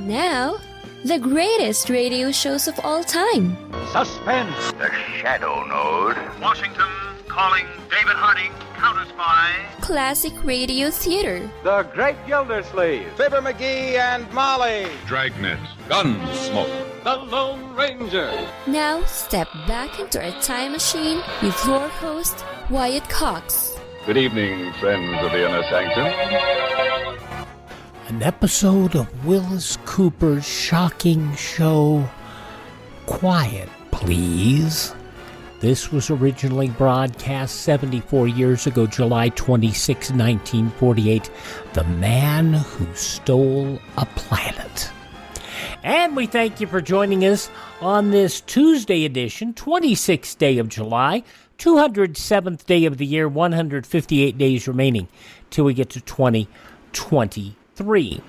Now, the greatest radio shows of all time. Suspense. The Shadow Node. Washington calling David Harding, counter-spy. Classic radio theater. The Great Gildersleeve. Fibber McGee and Molly. Dragnet. Gunsmoke. The Lone Ranger. Now, step back into a time machine with your host, Wyatt Cox. Good evening, friends of the inner sanctum. An episode of Willis Cooper's shocking show, Quiet Please. This was originally broadcast 74 years ago, July 26, 1948. The Man Who Stole a Planet. And we thank you for joining us on this Tuesday edition, 26th day of July, 207th day of the year, 158 days remaining till we get to 2023.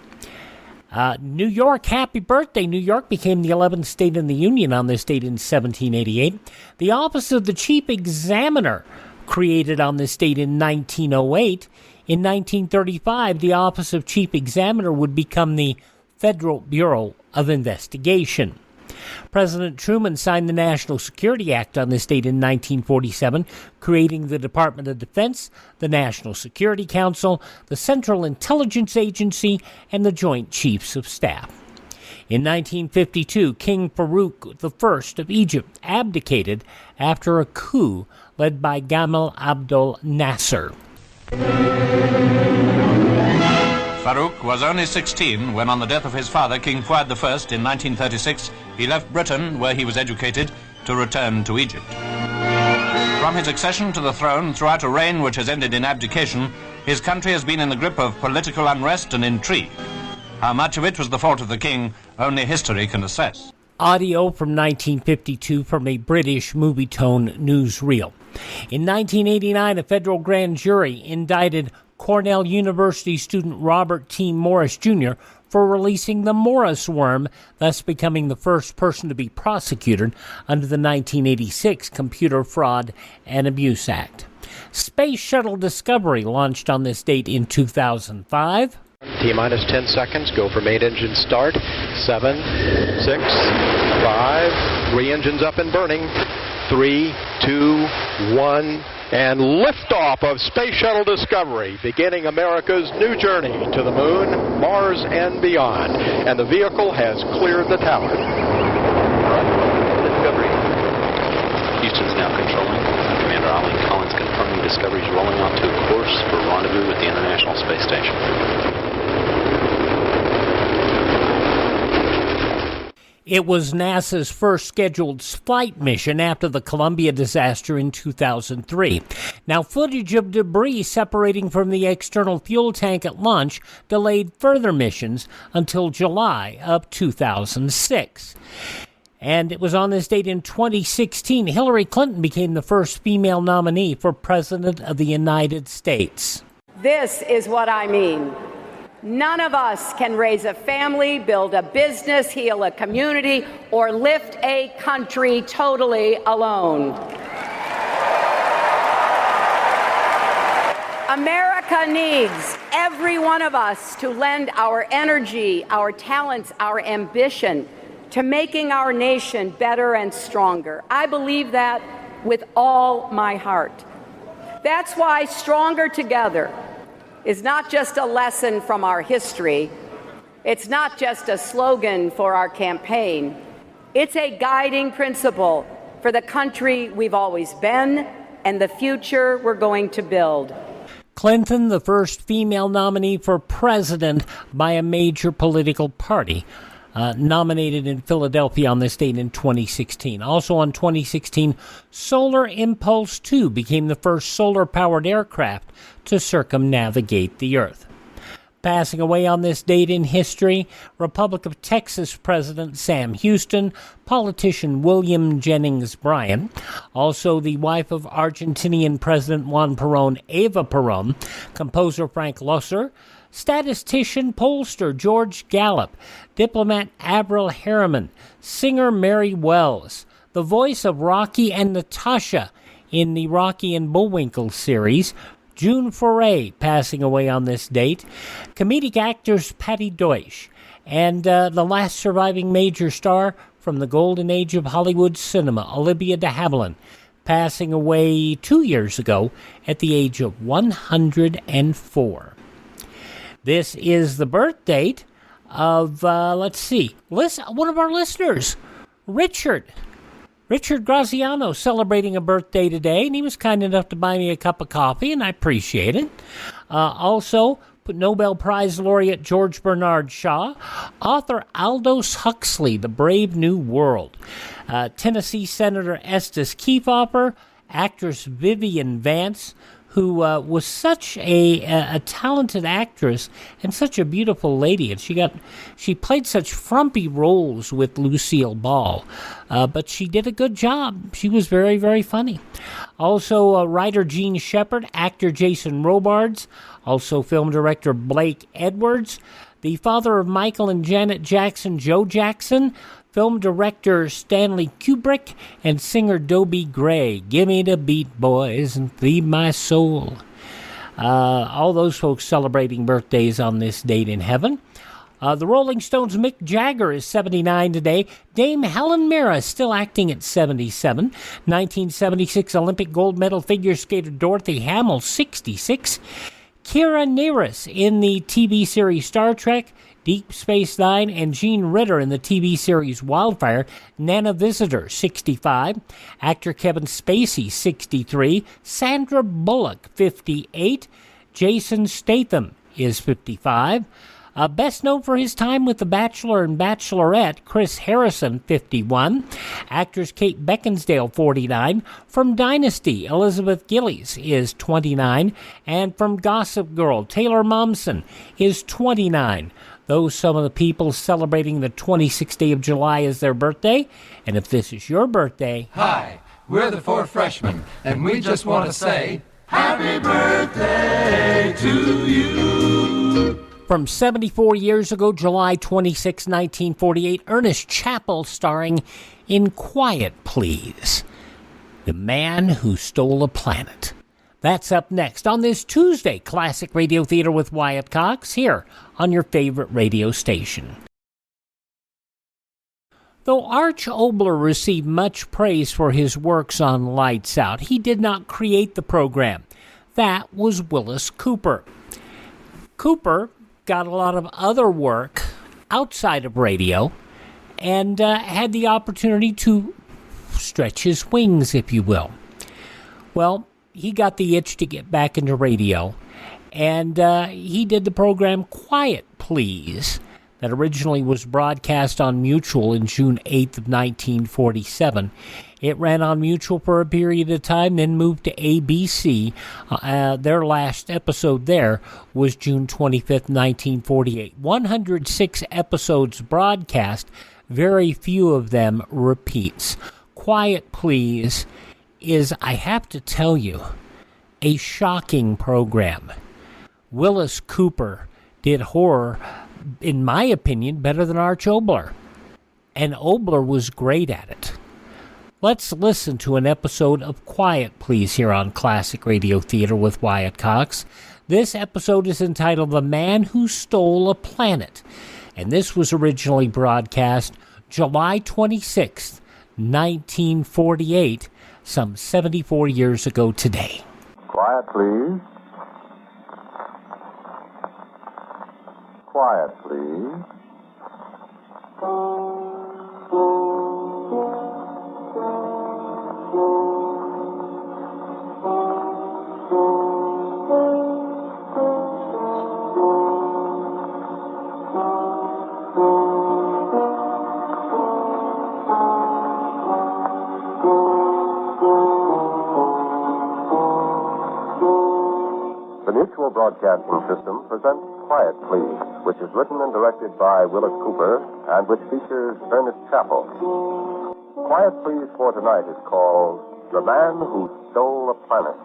New York, happy birthday. New York became the 11th state in the Union on this date in 1788. The office of the Chief Examiner, created on this date in 1908. In 1935, the office of Chief Examiner would become the Federal Bureau of Investigation. President Truman signed the National Security Act on this date in 1947, creating the Department of Defense, the National Security Council, the Central Intelligence Agency, and the Joint Chiefs of Staff. In 1952, King Farouk I of Egypt abdicated after a coup led by Gamal Abdel Nasser. Farouk was only 16 when, on the death of his father, King Fuad I, in 1936, he left Britain, where he was educated, to return to Egypt. From his accession to the throne throughout a reign which has ended in abdication, his country has been in the grip of political unrest and intrigue. How much of it was the fault of the king, only history can assess. Audio from 1952 from a British movie-tone newsreel. In 1989, a federal grand jury indicted Cornell University student Robert T. Morris Jr. for releasing the Morris worm, thus becoming the first person to be prosecuted under the 1986 Computer Fraud and Abuse Act. Space Shuttle Discovery launched on this date in 2005. T-minus 10 seconds, go for main engine start. 7, 6, 5, 3 engines up and burning. 3, 2, 1, and liftoff of Space Shuttle Discovery, beginning America's new journey to the moon, Mars, and beyond. And the vehicle has cleared the tower. Discovery. Houston's now controlling. Commander Eileen Collins confirming Discovery's rolling onto a course for rendezvous with the International Space Station. It was NASA's first scheduled flight mission after the Columbia disaster in 2003. Now, footage of debris separating from the external fuel tank at launch delayed further missions until July of 2006. And it was on this date in 2016, Hillary Clinton became the first female nominee for President of the United States. This is what I mean. None of us can raise a family, build a business, heal a community, or lift a country totally alone. America needs every one of us to lend our energy, our talents, our ambition to making our nation better and stronger. I believe that with all my heart. That's why Stronger Together is not just a lesson from our history. It's not just a slogan for our campaign. It's a guiding principle for the country we've always been and the future we're going to build. Clinton, the first female nominee for president by a major political party, nominated in Philadelphia on this date in 2016. Also on 2016, Solar Impulse 2 became the first solar-powered aircraft to circumnavigate the Earth. Passing away on this date in history, Republic of Texas President Sam Houston, politician William Jennings Bryan, also the wife of Argentinian President Juan Perón, Eva Perón, composer Frank Loesser, statistician pollster George Gallup, diplomat Avril Harriman, singer Mary Wells, the voice of Rocky and Natasha in the Rocky and Bullwinkle series, June Foray passing away on this date, comedic actors Patty Deutsch, And the last surviving major star from the golden age of Hollywood cinema, Olivia de Havilland, passing away 2 years ago at the age of 104. This is the birth date of, one of our listeners, Richard Graziano, celebrating a birthday today, and he was kind enough to buy me a cup of coffee, and I appreciate it. Also, Nobel Prize laureate George Bernard Shaw, author Aldous Huxley, The Brave New World, Tennessee Senator Estes Kefauver, actress Vivian Vance, who was such a talented actress and such a beautiful lady, and she played such frumpy roles with Lucille Ball, but she did a good job. She was very, very funny. Also, writer Gene Shepard, actor Jason Robards, also film director Blake Edwards, the father of Michael and Janet Jackson, Joe Jackson, film director Stanley Kubrick, and singer Dobie Gray. Gimme the beat, boys, and feed my soul. All those folks celebrating birthdays on this date in heaven. The Rolling Stones' Mick Jagger is 79 today. Dame Helen Mirren still acting at 77. 1976 Olympic gold medal figure skater Dorothy Hamill, 66. Kira Nerys in the TV series Star Trek, Deep Space Nine, and Gene Ritter in the TV series Wildfire, Nana Visitor, 65. Actor Kevin Spacey, 63. Sandra Bullock, 58. Jason Statham is 55. Best known for his time with The Bachelor and Bachelorette, Chris Harrison, 51. Actress Kate Beckinsale, 49. From Dynasty, Elizabeth Gillies is 29. And from Gossip Girl, Taylor Momsen is 29. Those some of the people celebrating the 26th day of July as their birthday. And if this is your birthday... Hi, we're the four freshmen, and we just want to say, Happy birthday to you! From 74 years ago, July 26, 1948, Ernest Chappell starring in Quiet Please, The Man Who Stole a Planet. That's up next on this Tuesday, Classic Radio Theater with Wyatt Cox, here on your favorite radio station. Though Arch Oboler received much praise for his works on Lights Out, he did not create the program. That was Willis Cooper. Cooper got a lot of other work outside of radio and had the opportunity to stretch his wings, if you will. Well, he got the itch to get back into radio, and he did the program Quiet Please, that originally was broadcast on Mutual in June 8th of 1947. It ran on Mutual for a period of time, then moved to ABC. Their last episode there was June 25th, 1948. 106 episodes broadcast, very few of them repeats. Quiet Please is, I have to tell you, a shocking program. Willis Cooper did horror, in my opinion, better than Arch Oboler. And Oboler was great at it. Let's listen to an episode of Quiet Please here on Classic Radio Theater with Wyatt Cox. This episode is entitled The Man Who Stole a Planet, and this was originally broadcast July 26th, 1948, some 74 years ago today. Quiet, please. Quiet, please. The Mutual Broadcasting System presents Quiet Please, which is written and directed by Willis Cooper and which features Ernest Chappell. Quiet Please for tonight is called The Man Who Stole a Planet.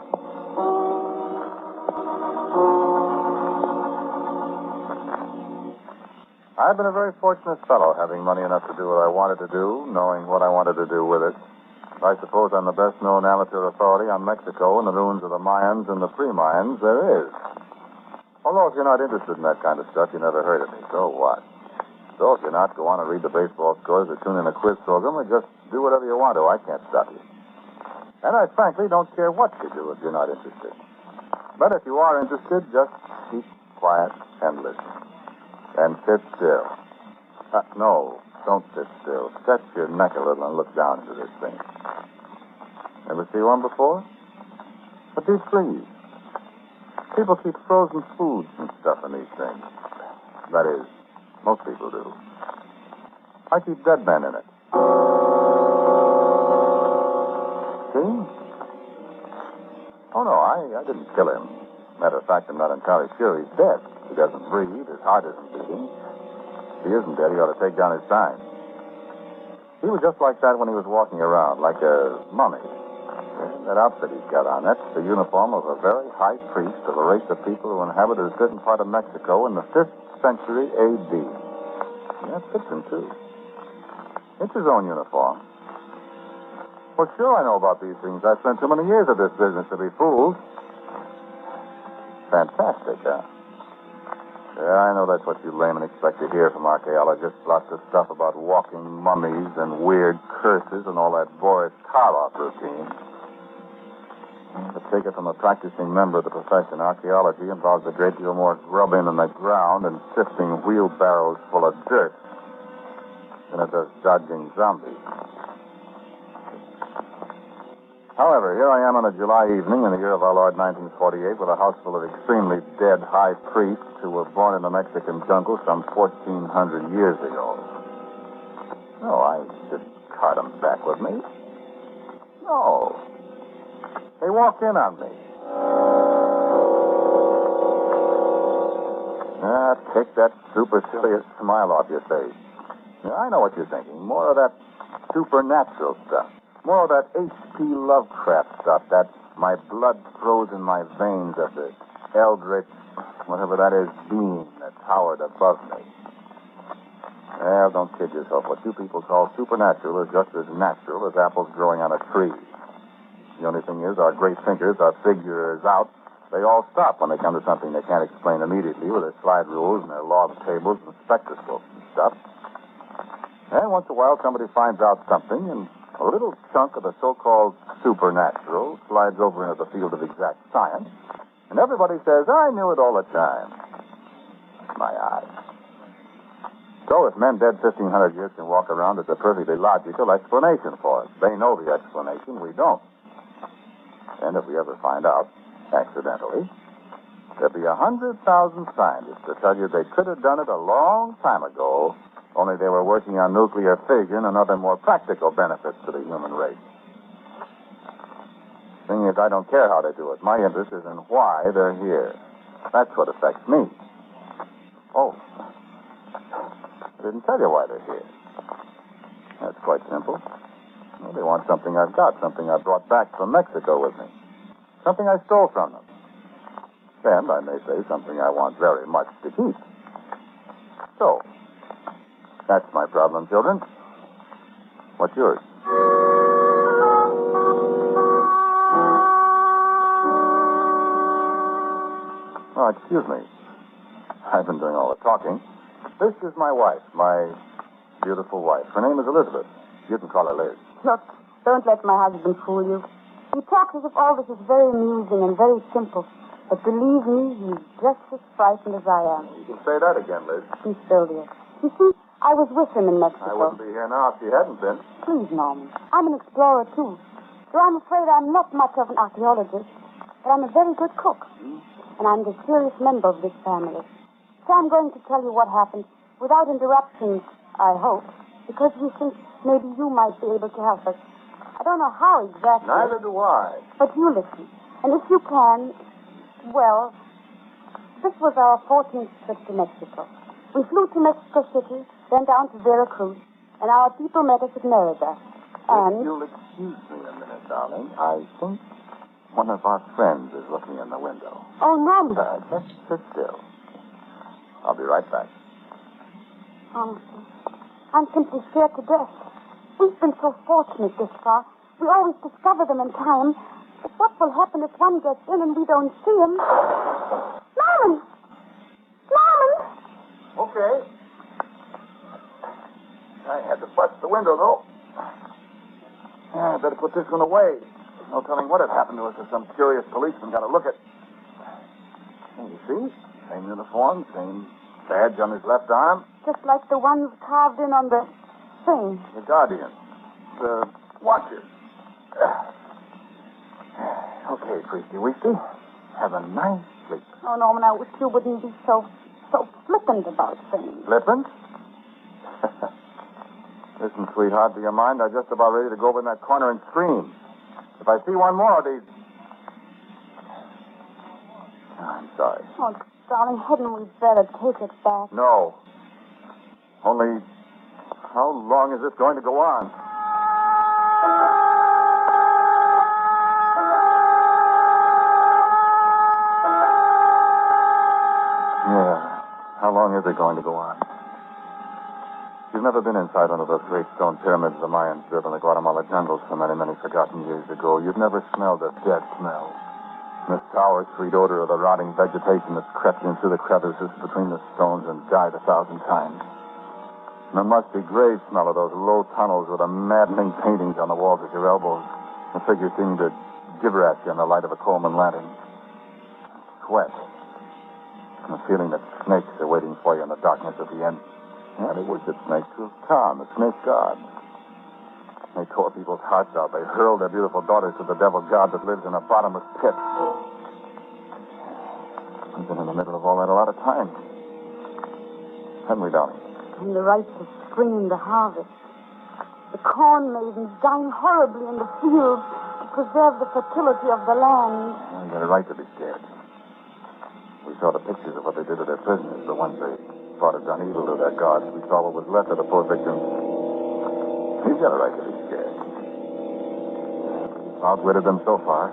I've been a very fortunate fellow, having money enough to do what I wanted to do, knowing what I wanted to do with it. I suppose I'm the best-known amateur authority on Mexico and the ruins of the Mayans and the pre-Mayans there is. Although if you're not interested in that kind of stuff, you never heard of me, so what? So if you're not, go on and read the baseball scores or tune in a quiz program or just do whatever you want to. I can't stop you. And I frankly don't care what you do if you're not interested. But if you are interested, just keep quiet and listen. And sit still. No, don't sit still. Stretch your neck a little and look down into this thing. Ever see one before? A deep freeze. People keep frozen foods and stuff in these things. That is, most people do. I keep dead men in it. See? Oh, no, I didn't kill him. Matter of fact, I'm not entirely sure he's dead. He doesn't breathe. His heart isn't beating. If he isn't dead, he ought to take down his sign. He was just like that when he was walking around, like a mummy. That outfit he's got on, that's the uniform of a very high priest of a race of people who inhabited a certain part of Mexico in the 5th century A.D. That fits him, too. It's his own uniform. Well, sure I know about these things. I've spent too many years at this business to be fooled. Fantastic, huh? Yeah, I know that's what you laymen expect to hear from archaeologists. Lots of stuff about walking mummies and weird curses and all that Boris Karloff routine. To take it from a practicing member of the profession, archaeology involves a great deal more grubbing in the ground and sifting wheelbarrows full of dirt than it does dodging zombies. However, here I am on a July evening in the year of our Lord 1948 with a house full of extremely dead high priests who were born in the Mexican jungle some 1,400 years ago. No, I didn't cart them back with me. No. They walked in on me. Take that supercilious smile off your face. Yeah, I know what you're thinking. More of that supernatural stuff. More of that H.P. Lovecraft stuff. That my blood froze in my veins of the eldritch, whatever that is, being that towered above me. Well, don't kid yourself. What you people call supernatural is just as natural as apples growing on a tree. The only thing is, our great thinkers, our figures out, they all stop when they come to something they can't explain immediately with their slide rules and their log tables and spectroscopes and stuff. And once in a while, somebody finds out something, and a little chunk of the so-called supernatural slides over into the field of exact science, and everybody says, I knew it all the time. My eyes. So if men dead 1,500 years can walk around, it's a perfectly logical explanation for it. They know the explanation, we don't. And if we ever find out, accidentally, there'll be 100,000 scientists to tell you they could have done it a long time ago, only they were working on nuclear fission and other more practical benefits to the human race. Thing is, I don't care how they do it. My interest is in why they're here. That's what affects me. Oh, I didn't tell you why they're here. That's quite simple. Well, they want something I've got, something I brought back from Mexico with me. Something I stole from them. And I may say something I want very much to keep. So, that's my problem, children. What's yours? Oh, excuse me. I've been doing all the talking. This is my wife, my beautiful wife. Her name is Elizabeth. You can call her Liz. Look, don't let my husband fool you. He talks as if all this is very amusing and very simple. But believe me, he's just as frightened as I am. You can say that again, Liz. Be still, dear. You see, I was with him in Mexico. I wouldn't be here now if you hadn't been. Please, Norman. I'm an explorer, too. Though I'm afraid I'm not much of an archaeologist, but I'm a very good cook. And I'm the serious member of this family. So I'm going to tell you what happened without interruptions, I hope, because we think maybe you might be able to help us. I don't know how exactly. Neither do I. But you listen. And if you can, well, this was our 14th trip to Mexico. We flew to Mexico City, then down to Veracruz, and our people met us at Merida. And... If you'll excuse me a minute, darling, I think one of our friends is looking in the window. Oh, Norman. Just sit still. I'll be right back. Honestly, I'm simply scared to death. We've been so fortunate this far. We always discover them in time. But what will happen if one gets in and we don't see him? Norman! Norman! Okay. I had to bust the window, though. Yeah, I better put this one away. There's no telling what had happened to us if some curious policeman got a look at... Hey, you see? Same uniform, same badge on his left arm. Just like the ones carved in on the thing. The Guardian. The Watcher. Okay, Priesty Weesty. Have a nice sleep. Oh, Norman, I wish you wouldn't be so flippant about things. Flippant? Listen, sweetheart, do you mind? I'm just about ready to go over in that corner and scream. If I see one more of these... I'm sorry. Oh, darling, hadn't we better take it back? No. Only, how long is this going to go on? Yeah. How long is it going to go on? You've never been inside one of those great stone pyramids the Mayans built in the Guatemala jungles so many, many forgotten years ago. You've never smelled the dead smell. The sour, sweet odor of the rotting vegetation that's crept in through the crevices between the stones and died 1,000 times. And the musty gray smell of those low tunnels with the maddening paintings on the walls at your elbows. The figures seem to gibber at you in the light of a Coleman lantern. Sweat. And the feeling that snakes are waiting for you in the darkness at the end. Yeah, they worship snakes too. Tom, the snake god. They tore people's hearts out. They hurled their beautiful daughters to the devil god that lives in a bottomless pit. We've been in the middle of all that a lot of time. Haven't we, darling? And the rites of spring and the harvest. The corn maidens dying horribly in the fields to preserve the fertility of the land. You got a right to be scared. We saw the pictures of what they did to their prisoners, the ones they thought had done evil to their gods. We saw what was left of the poor victims. You've got a right to be scared. You've outwitted them so far.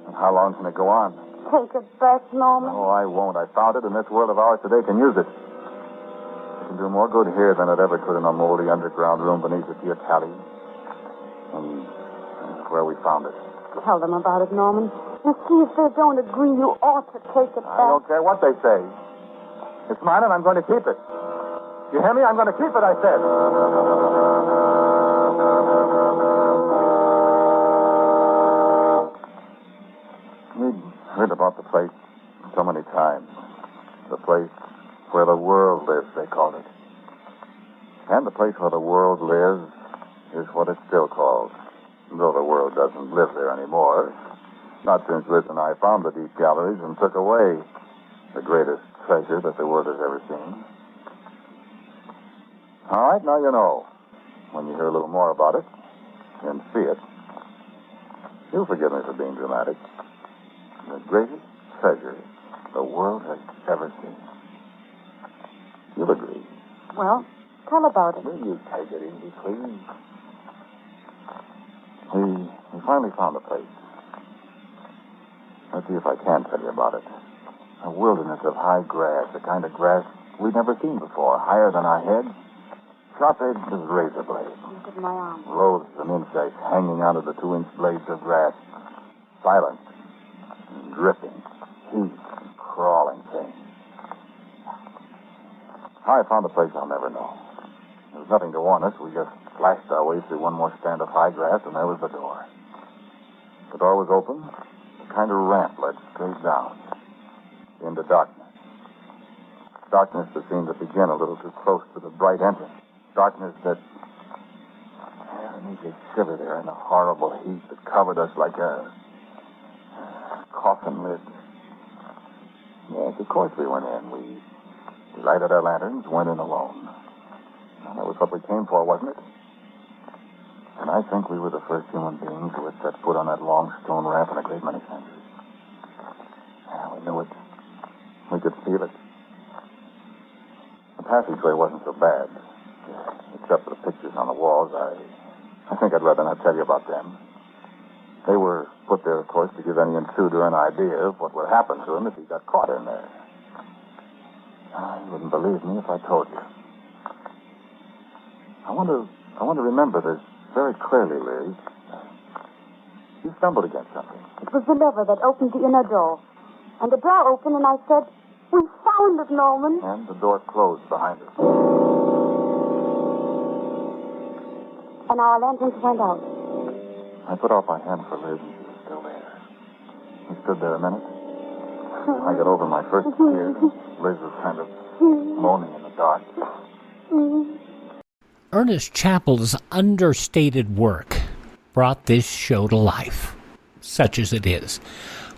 And how long can it go on? Take it back, Norman. Oh, I won't. I found it, and this world of ours today can use it. It can do more good here than it ever could in a moldy underground room beneath the Teocalli. And where we found it. Tell them about it, Norman. And see if they don't agree you ought to take it back. I don't care what they say. It's mine, and I'm going to keep it. You hear me? I'm going to keep it, I said. We'd heard about the place so many times. The place where the world lives, they called it. And the place where the world lives is what it's still called. Though the world doesn't live there anymore. Not since Liz and I found the deep galleries and took away the greatest treasure that the world has ever seen. All right, now you know. When you hear a little more about it and see it, you'll forgive me for being dramatic. The greatest treasure the world has ever seen. You'll agree. Well, tell about it. Will you take it easy, please? We finally found a place. Let's see if I can tell you about it. A wilderness of high grass, the kind of grass we'd never seen before, higher than our heads, sharp-edged as razor blades. Look at my arm. Loaves and insects hanging out of the 2-inch blades of grass, silent, and dripping, heat, and crawling things. How I found the place, I'll never know. There was nothing to warn us. We just flashed our way through one more stand of high grass, and there was the door. The door was open. A kind of ramp led straight down into darkness. Darkness that seemed to begin a little too close to the bright entrance. Darkness that made you shiver there in the horrible heat that covered us like a coffin lid. Yes, of course we went in. We lighted our lanterns, went in alone. Well, that was what we came for, wasn't it? And I think we were the first human beings who had set foot on that long stone ramp in a great many centuries. Yeah, we knew it. We could feel it. The passageway wasn't so bad. Except for the pictures on the walls, I think I'd rather not tell you about them. They were put there, of course, to give any intruder an idea of what would happen to him if he got caught in there. You wouldn't believe me if I told you. I want to remember this very clearly, Liz. You stumbled against something. It was the lever that opened the inner door. And the door opened, and I said, "We found it, Norman." And the door closed behind us. and our lanterns went out. I put out my hand for Liz, and she was still there. We stood there a minute. I got over my first fear. Liz was kind of moaning in the dark. Ernest Chappell's understated work brought this show to life, such as it is.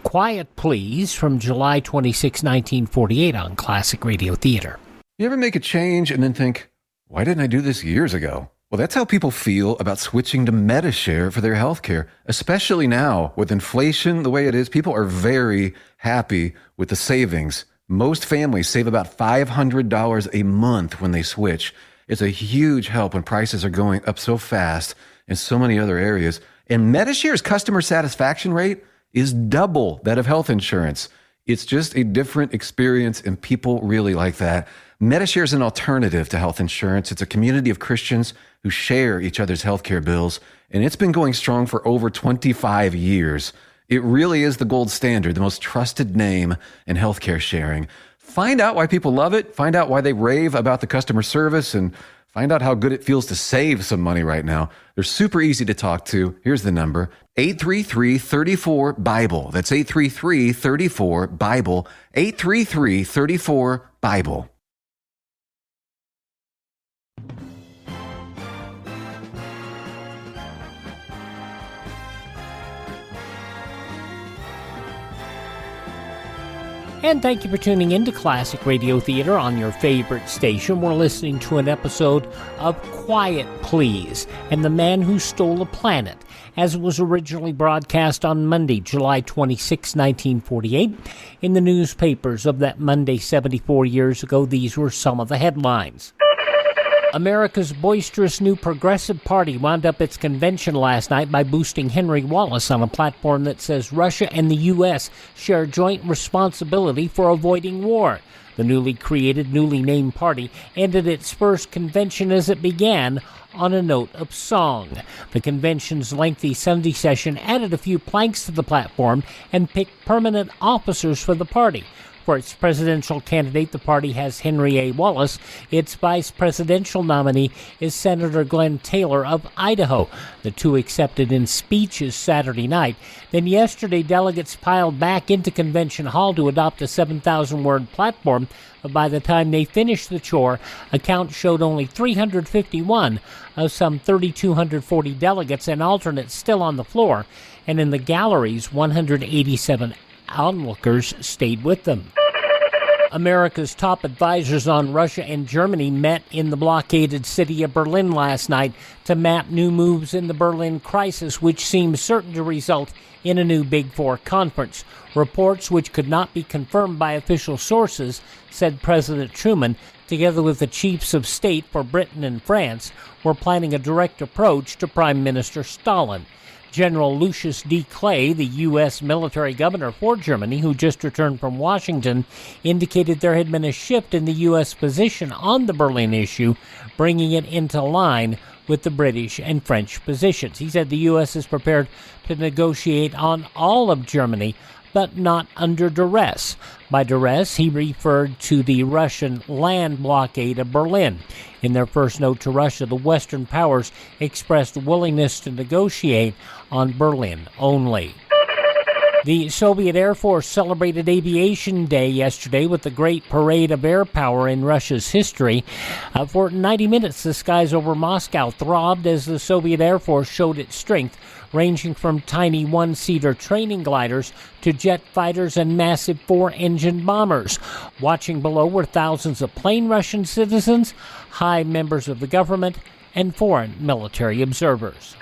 Quiet Please from July 26, 1948 on Classic Radio Theater. You ever make a change and then think, why didn't I do this years ago? Well, that's how people feel about switching to Medishare for their health care, especially now with inflation the way it is. People are very happy with the savings. Most families save about $500 a month when they switch. It's a huge help when prices are going up so fast in so many other areas. And Medishare's customer satisfaction rate is double that of health insurance. It's just a different experience, and people really like that. Medishare is an alternative to health insurance. It's a community of Christians who share each other's healthcare bills, and it's been going strong for over 25 years. It really is the gold standard, the most trusted name in healthcare sharing. Find out why people love it, find out why they rave about the customer service, and find out how good it feels to save some money right now. They're super easy to talk to. Here's the number, 833-34-BIBLE. That's 833-34-BIBLE, 833-34-BIBLE. And thank you for tuning in to Classic Radio Theater on your favorite station. We're listening to an episode of Quiet Please and the Man Who Stole a Planet, as it was originally broadcast on Monday, July 26, 1948. In the newspapers of that Monday 74 years ago, these were some of the headlines. America's boisterous new Progressive Party wound up its convention last night by boosting Henry Wallace on a platform that says Russia and the U.S. share joint responsibility for avoiding war. The newly created, newly named party ended its first convention as it began on a note of song. The convention's lengthy Sunday session added a few planks to the platform and picked permanent officers for the party. For its presidential candidate, the party has Henry A. Wallace. Its vice presidential nominee is Senator Glenn Taylor of Idaho. The two accepted in speeches Saturday night. Then yesterday, delegates piled back into Convention Hall to adopt a 7,000-word platform. But by the time they finished the chore, a count showed only 351 of some 3,240 delegates and alternates still on the floor. And in the galleries, 187 onlookers stayed with them. America's top advisors on Russia and Germany met in the blockaded city of Berlin last night to map new moves in the Berlin crisis, which seems certain to result in a new Big Four conference. Reports which could not be confirmed by official sources said President Truman, together with the chiefs of state for Britain and France, were planning a direct approach to Prime Minister Stalin. General Lucius D. Clay, the U.S. military governor for Germany, who just returned from Washington, indicated there had been a shift in the U.S. position on the Berlin issue, bringing it into line with the British and French positions. He said the U.S. is prepared to negotiate on all of Germany, but not under duress. By duress, he referred to the Russian land blockade of Berlin. In their first note to Russia, the Western powers expressed willingness to negotiate on Berlin only. The Soviet Air Force celebrated Aviation Day yesterday with the great parade of air power in Russia's history. For 90 minutes, the skies over Moscow throbbed as the Soviet Air Force showed its strength, ranging from tiny one-seater training gliders to jet fighters and massive four-engine bombers. Watching below were thousands of plain Russian citizens, high members of the government, and foreign military observers.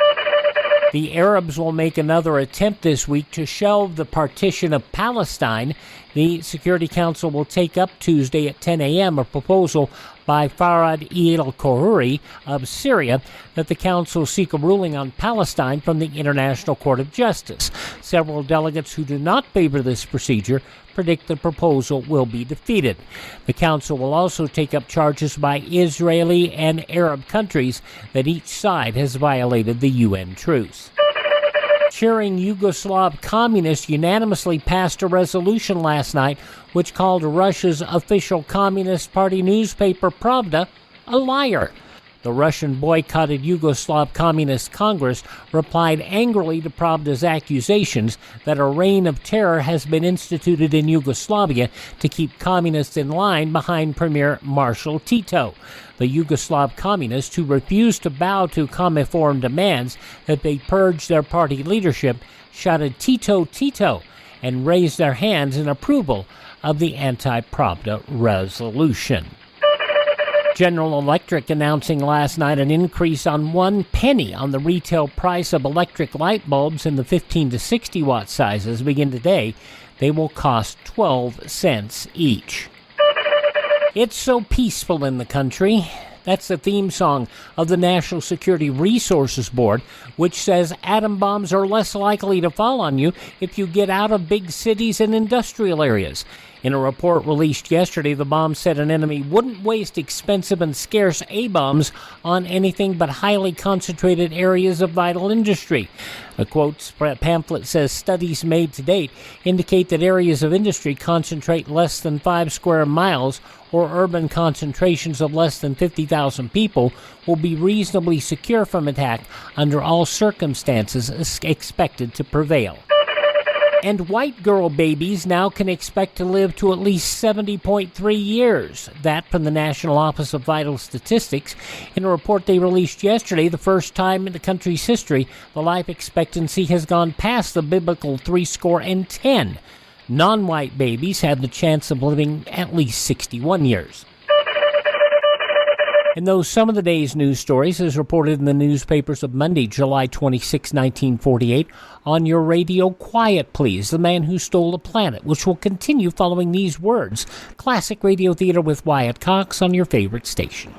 The Arabs will make another attempt this week to shelve the partition of Palestine. The Security Council will take up Tuesday at 10 a.m. a proposal by Farad el-Khoury of Syria that the Council seek a ruling on Palestine from the International Court of Justice. Several delegates who do not favor this procedure predict the proposal will be defeated. The Council will also take up charges by Israeli and Arab countries that each side has violated the UN truce. Cheering Yugoslav communists unanimously passed a resolution last night which called Russia's official Communist Party newspaper Pravda a liar. The Russian boycotted Yugoslav Communist Congress replied angrily to Pravda's accusations that a reign of terror has been instituted in Yugoslavia to keep communists in line behind Premier Marshal Tito. The Yugoslav communists, who refused to bow to Comiform demands that they purge their party leadership, shouted Tito, Tito, and raised their hands in approval of the anti-Pravda resolution. General Electric announcing last night an increase on 1 penny on the retail price of electric light bulbs in the 15 to 60 watt sizes. Begin today. They will cost 12 cents each. It's so peaceful in the country. That's the theme song of the National Security Resources Board, which says atom bombs are less likely to fall on you if you get out of big cities and industrial areas. In a report released yesterday, the bomb said an enemy wouldn't waste expensive and scarce A-bombs on anything but highly concentrated areas of vital industry. A quote pamphlet says studies made to date indicate that areas of industry concentrate less than 5 square miles or urban concentrations of less than 50,000 people will be reasonably secure from attack under all circumstances expected to prevail. And white girl babies now can expect to live to at least 70.3 years. That from the National Office of Vital Statistics. In a report they released yesterday, the first time in the country's history, the life expectancy has gone past the biblical 70. Non-white babies have the chance of living at least 61 years. And those some of the day's news stories as reported in the newspapers of Monday, July 26, 1948, on your radio, Quiet Please, The Man Who Stole the Planet, which will continue following these words. Classic Radio Theater with Wyatt Cox on your favorite station.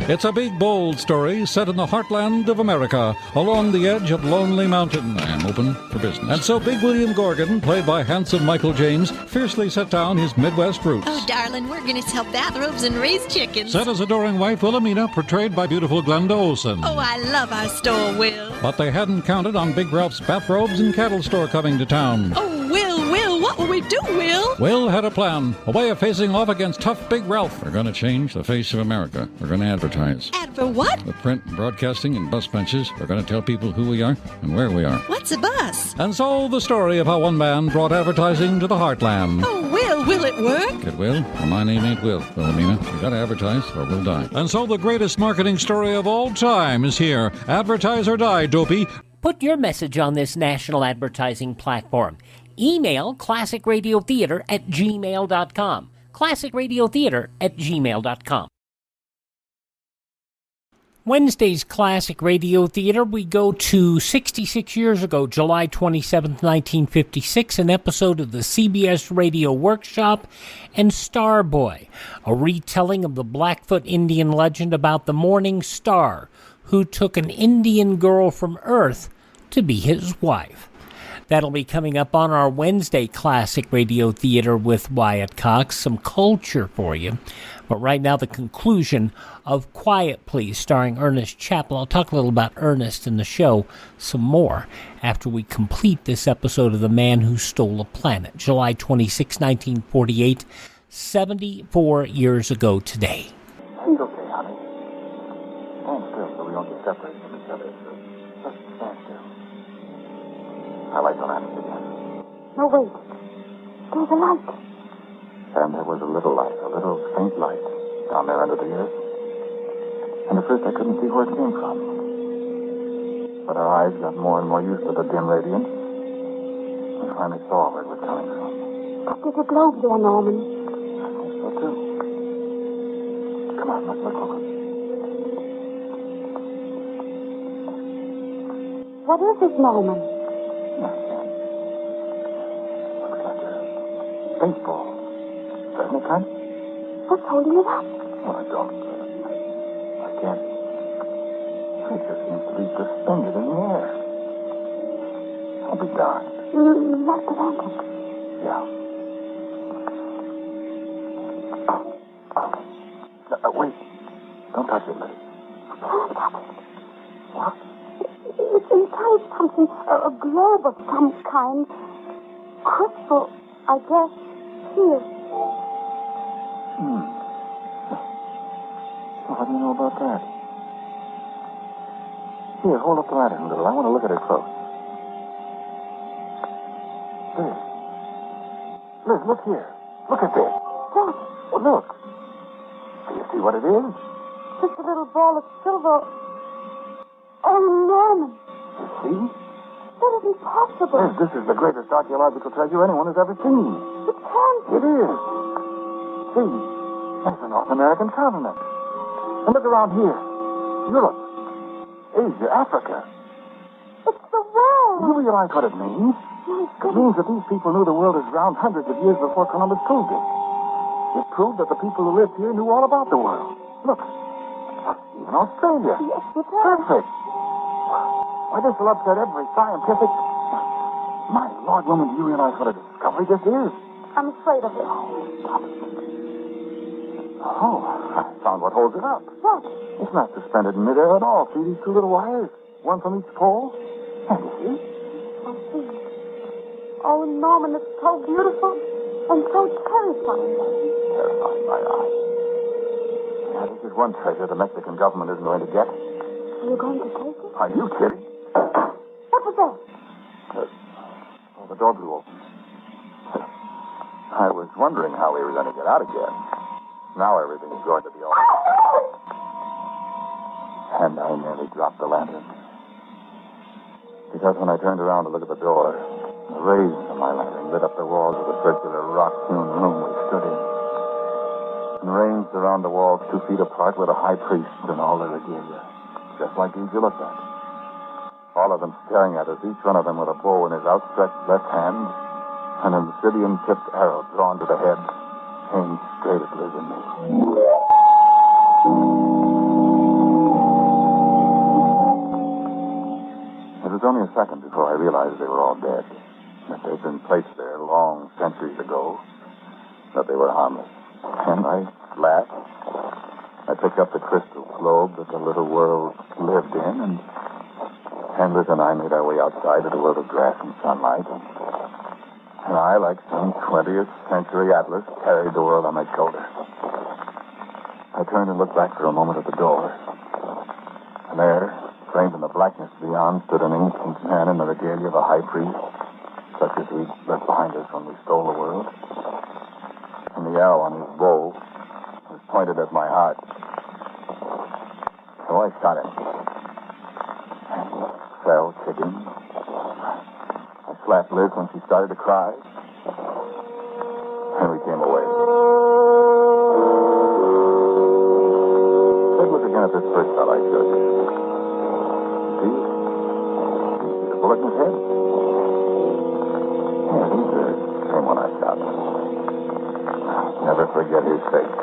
It's a big, bold story set in the heartland of America, along the edge of Lonely Mountain. I am open for business. And so Big William Gorgon, played by handsome Michael James, fiercely set down his Midwest roots. Oh, darling, we're going to sell bathrobes and raise chickens. Set his adoring wife, Wilhelmina, portrayed by beautiful Glenda Olsen. Oh, I love our store, Will. But they hadn't counted on Big Ralph's bathrobes and cattle store coming to town. Oh, Will, what will we do, Will? Will had a plan, a way of facing off against tough Big Ralph. We're going to change the face of America. We're going to advertise. For what? With print, broadcasting, and bus benches, we're going to tell people who we are and where we are. What's a bus? And so the story of how one man brought advertising to the heartland. Oh, will it work? It will. Well, my name ain't Will, Wilhelmina. We got to advertise or we'll die. And so the greatest marketing story of all time is here. Advertise or die, dopey. Put your message on this national advertising platform. Email classicradiotheater@gmail.com. classicradiotheater@gmail.com. Wednesday's Classic Radio Theater, we go to 66 years ago, July 27, 1956, an episode of the CBS Radio Workshop and Starboy, a retelling of the Blackfoot Indian legend about the Morning Star, who took an Indian girl from Earth to be his wife. That'll be coming up on our Wednesday Classic Radio Theater with Wyatt Cox. Some culture for you. But right now, the conclusion of Quiet Please, starring Ernest Chappell. I'll talk a little about Ernest in the show some more after we complete this episode of The Man Who Stole the Planet. July 26, 1948, 74 years ago today. It's okay, honey. Stand still so we don't get separated from each other. Just stand still. I like the light again. No, wait. There's a light. And there was a little light, a little faint light, down there under the earth. And at first I couldn't see where it came from. But our eyes got more and more used to the dim radiance. We finally saw where it was coming from. But there's a globe there, Norman. I think so, too. Come on, let's look over. What is it, Norman? Looks like a baseball. Any kind? What's holding it up? Well, I don't. I can't. It just seems to be suspended in the air. I'll be darned. That's the lantern. Yeah. Wait. Don't touch it, Liz. Can't touch it. What? It's inside something, a globe of some kind. Crystal, I guess. Here. Well, how do you know about that? Here, hold up the lantern a little. I want to look at it close. Liz. Liz, look here. Look at this. What? Well, look. Do you see what it is? Just a little ball of silver. Oh, Norman. You see? That isn't possible. Liz, this is the greatest archaeological treasure anyone has ever seen. It can't be. It is. See, that's the North American continent. And look around here. Europe, Asia, Africa. It's the world. Do you realize what it means? It means that these people knew the world is round hundreds of years before Columbus proved it. It proved that the people who lived here knew all about the world. Look, even Australia. Yes, it does. Perfect. Why, this will upset every scientific... My Lord, woman, do you realize what a discovery this is? I'm afraid of it. Oh, I found what holds it up. What? It's not suspended in midair at all. See these two little wires? One from each pole? And you see? I see. Oh, Norman, it's so beautiful and so terrifying. Terrifying, my eye. Now, this is one treasure the Mexican government isn't going to get. Are you going to take it? Are you kidding? What was that? The door blew open. I was wondering how we were going to get out again. Now everything is going to be all right. And I nearly dropped the lantern. Because when I turned around to look at the door, the rays of my lantern lit up the walls of the circular rock-hewn room we stood in. And ranged around the walls 2 feet apart were the high priests and all their regalia, just like these you looked at. All of them staring at us, each one of them with a bow in his outstretched left hand, and an obsidian-tipped arrow drawn to the head, aimed straight at Liz and me. It was only a second before I realized they were all dead, that they'd been placed there long centuries ago, that they were harmless. And I laughed. I picked up the crystal globe that the little world lived in, and Liz and I made our way outside to the world of grass and sunlight. And I, like some 20th century atlas, carried the world on my shoulder. I turned and looked back for a moment at the door. And there, framed in the blackness beyond, stood an ancient man in the regalia of a high priest, such as we'd left behind us when we stole the world. And the arrow on his bow was pointed at my heart. So I shot him. And he fell kicking. I slapped Liz when she started to cry. And we came away. Let's look again at this first shot I took. See? The bullet in his head? Yeah, he's the same one I shot. Never forget his face.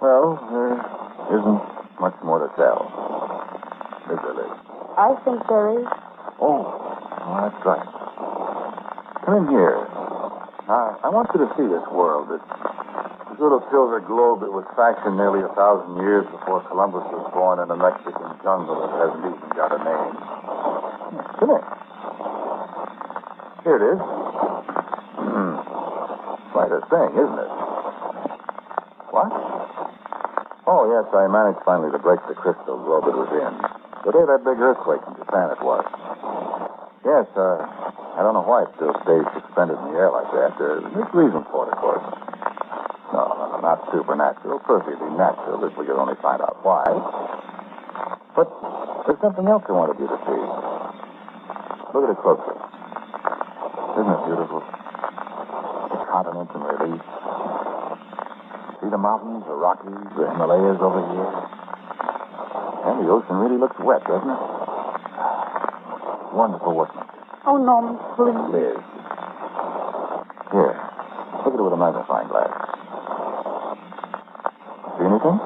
Well, there isn't much more to tell. Is there, Liz? I think there is. Oh, that's right. Come in here. I want you to see this world. This little silver globe that was fashioned nearly 1,000 years before Columbus was born in a Mexican jungle that hasn't even got a name. Come in. Here it is. Quite a thing, isn't it? What? Oh, yes, I managed finally to break the crystal globe it was in. The day of that big earthquake in Japan it was. Yes, I don't know why it still stays suspended in the air like that. There's reason for it, of course. No, not supernatural. Perfectly natural if we could only find out why. But there's something else I wanted you to see. Look at it closely. Isn't it beautiful? The continents in relief. See the mountains, the Rockies, the Himalayas over here? And the ocean really looks wet, doesn't it? Wonderful workmanship. Oh, Norman, please. Liz. Here. Look at it with a magnifying glass. See anything?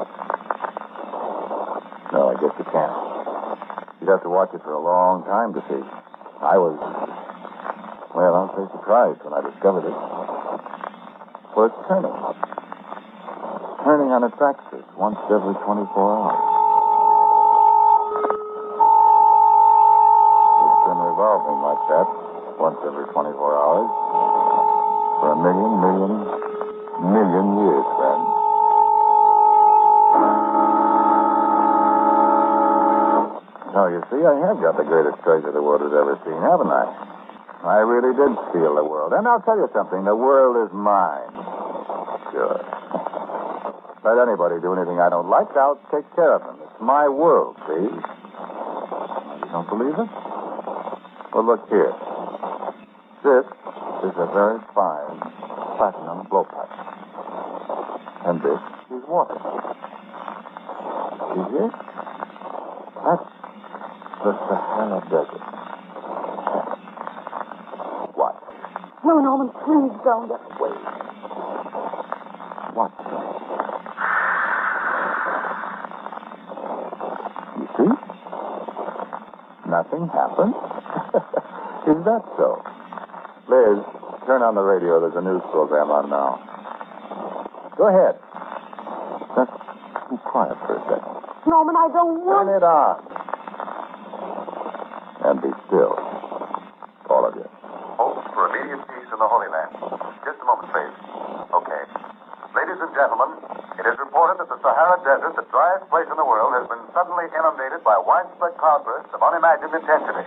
No, I guess you can't. You'd have to watch it for a long time to see. I was, well, I'll say surprised when I discovered it. For it's turning. Turning on its axis once every 24 hours. It's been revolving like that once every 24 hours for a million years, friend. Oh, you see, I have got the greatest treasure the world has ever seen, haven't I? I really did steal the world. And I'll tell you something, the world is mine. Sure. Let anybody do anything I don't like, I'll take care of them. It's my world, see? You don't believe it? Well, look here. This is a very fine platinum blowpipe. And this is water. See here? That's the Sahara Desert. What? No, Norman, please don't. Wait. What? You see? Nothing happened. Is that so? Liz, turn on the radio. There's a news program on now. Go ahead. Just be quiet for a second. Norman, I don't want... Turn it on. And be still. All of you. Hopes for immediate peace in the Holy Land. Just a moment, please. Okay. Ladies and gentlemen, it is reported that the Sahara Desert, the driest place in the world, has been suddenly inundated by widespread cloudbursts of unimagined intensity.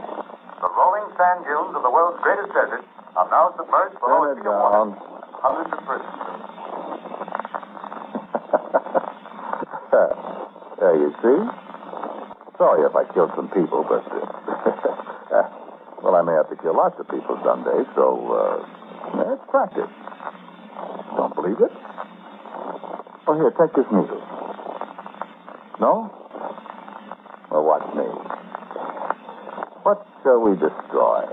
The rolling sand dunes of the world's greatest desert are now submerged below a feet of water. Hundreds of persons. There you see. Sorry if I killed some people, but... well, I may have to kill lots of people someday, so, it's practice. Don't believe it? Well, here, take this needle. No? Well, watch me. What shall we destroy?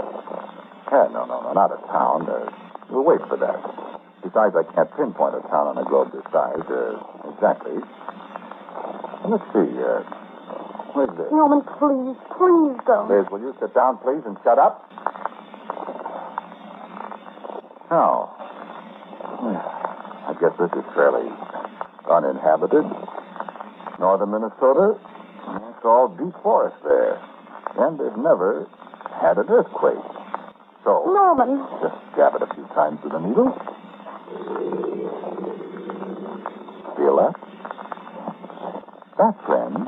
No, not a town. We'll wait for that. Besides, I can't pinpoint a town on a globe this size. Exactly. Let's see, where's this? Norman, please don't. Liz, will you sit down, please, and shut up? Now, I guess this is fairly uninhabited. Northern Minnesota, it's all deep forest there. And they've never had an earthquake. So, Norman, just jab it a few times with a needle. Feel that? That, friend,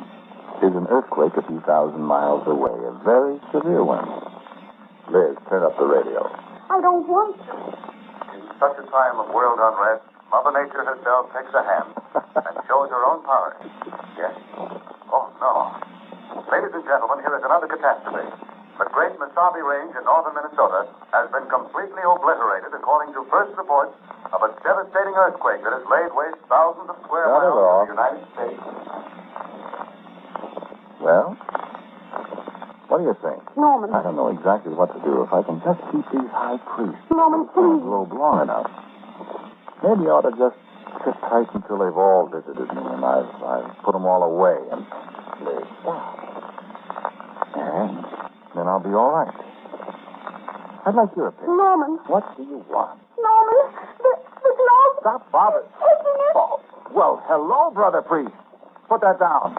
is an earthquake a few thousand miles away. A very severe one. Liz, turn up the radio. I don't want to. In such a time of world unrest, Mother Nature herself takes a hand and shows her own power. Yes? Oh, no. Ladies and gentlemen, here is another catastrophe. The great Mesabi Range in northern Minnesota has been completely obliterated according to first reports of a devastating earthquake that has laid waste thousands of square miles of the United States. Well, what do you think? Norman. I don't know exactly what to do. If I can just keep these high priests Norman, in the please. globe long enough, maybe I ought to just sit tight until they've all visited me and I've put them all away and live. And then I'll be all right. I'd like your opinion. Norman. What do you want? Norman, the globe... Stop, Father. Taking it. Oh, well, hello, Brother Priest. Put that down.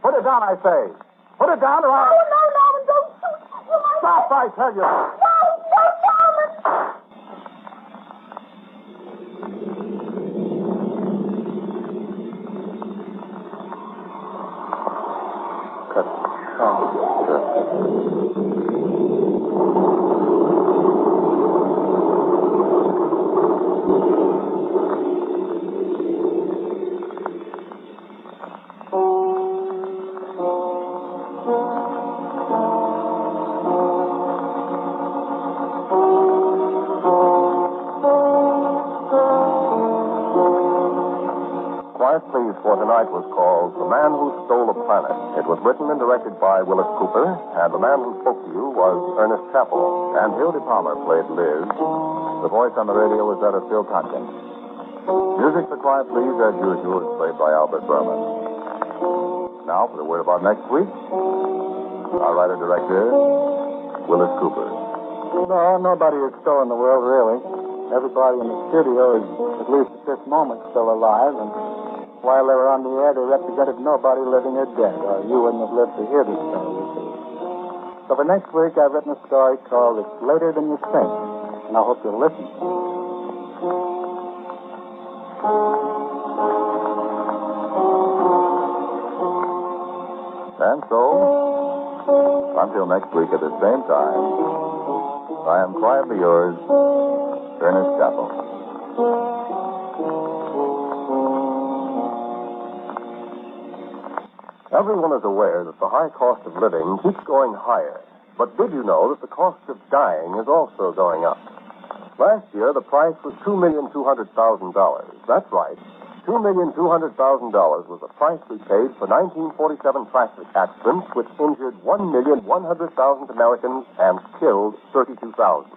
Put it down, I say. Put it down or I'll... No, Norman, don't shoot. You might... Stop, I tell you. No, Norman. Cut. Quiet Please for tonight was called The Man Who Stole a Planet. It was written and directed by Willis Cooper, and the man who spoke to you was Ernest Chappell, and Hildy Palmer played Liz. The voice on the radio was that of Phil Tompkins. Music for Quiet Please, as usual, is played by Albert Berman. Now, for the word about next week, our writer-director, Willis Cooper. No, nobody has stolen the world, really. Everybody in the studio is, at least at this moment, still alive, and while they were on the air, they represented nobody living or dead, or you wouldn't have lived to hear the story. So for next week, I've written a story called It's Later Than You Think, and I hope you'll listen. And so, Until next week at the same time, I am quietly yours, Ernest Chappell. Everyone is aware that the high cost of living keeps going higher. But did you know that the cost of dying is also going up? Last year, the price was $2,200,000. That's right. $2,200,000 was the price we paid for 1947 traffic accidents which injured 1,100,000 Americans and killed 32,000.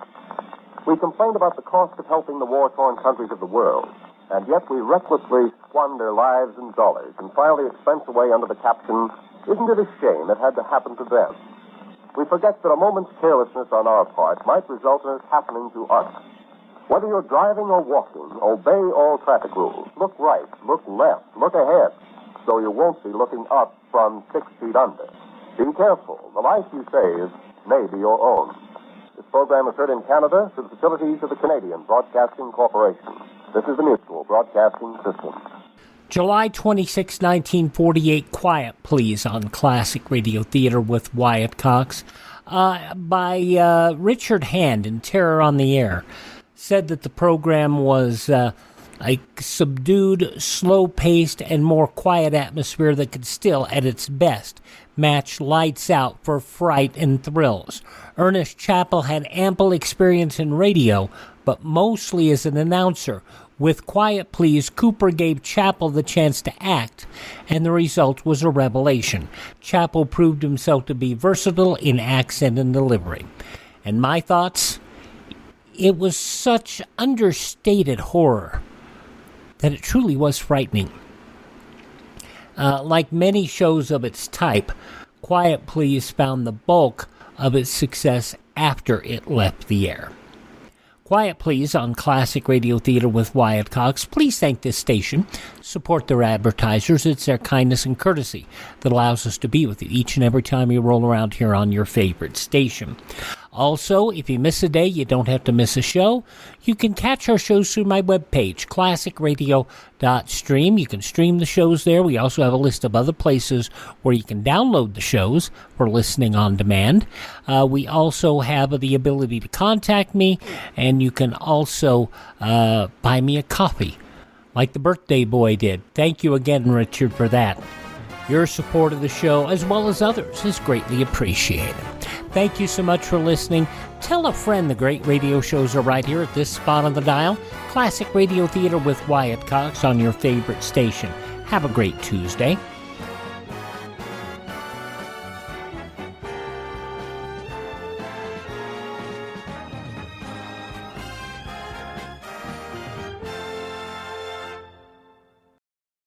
We complained about the cost of helping the war-torn countries of the world, and yet we recklessly squander lives and dollars and file the expense away under the caption, "Isn't it a shame it had to happen to them?" We forget that a moment's carelessness on our part might result in it happening to us. Whether you're driving or walking, obey all traffic rules. Look right, look left, look ahead, so you won't be looking up from 6 feet under. Be careful. The life you save may be your own. This program is heard in Canada through the facilities of the Canadian Broadcasting Corporation. This is the Mutual Broadcasting System. July 26, 1948, Quiet Please on Classic Radio Theater with Wyatt Cox by Richard Hand in Terror on the Air. Said that the program was a subdued, slow-paced, and more quiet atmosphere that could still, at its best, match Lights Out for fright and thrills. Ernest Chappell had ample experience in radio, but mostly as an announcer. With Quiet Please, Cooper gave Chappell the chance to act, and the result was a revelation. Chappell proved himself to be versatile in accent and delivery. And my thoughts? It was such understated horror that it truly was frightening. Like many shows of its type, Quiet Please found the bulk of its success after it left the air. Quiet Please on Classic Radio Theater with Wyatt Cox. Please thank this station. Support their advertisers. It's their kindness and courtesy that allows us to be with you each and every time you roll around here on your favorite station. Also, if you miss a day, you don't have to miss a show. You can catch our shows through my webpage, classicradio.stream. You can stream the shows there. We also have a list of other places where you can download the shows for listening on demand. We also have the ability to contact me, and you can also buy me a coffee, like the birthday boy did. Thank you again, Richard, for that. Your support of the show, as well as others, is greatly appreciated. Thank you so much for listening. Tell a friend the great radio shows are right here at this spot on the dial. Classic Radio Theater with Wyatt Cox on your favorite station. Have a great Tuesday.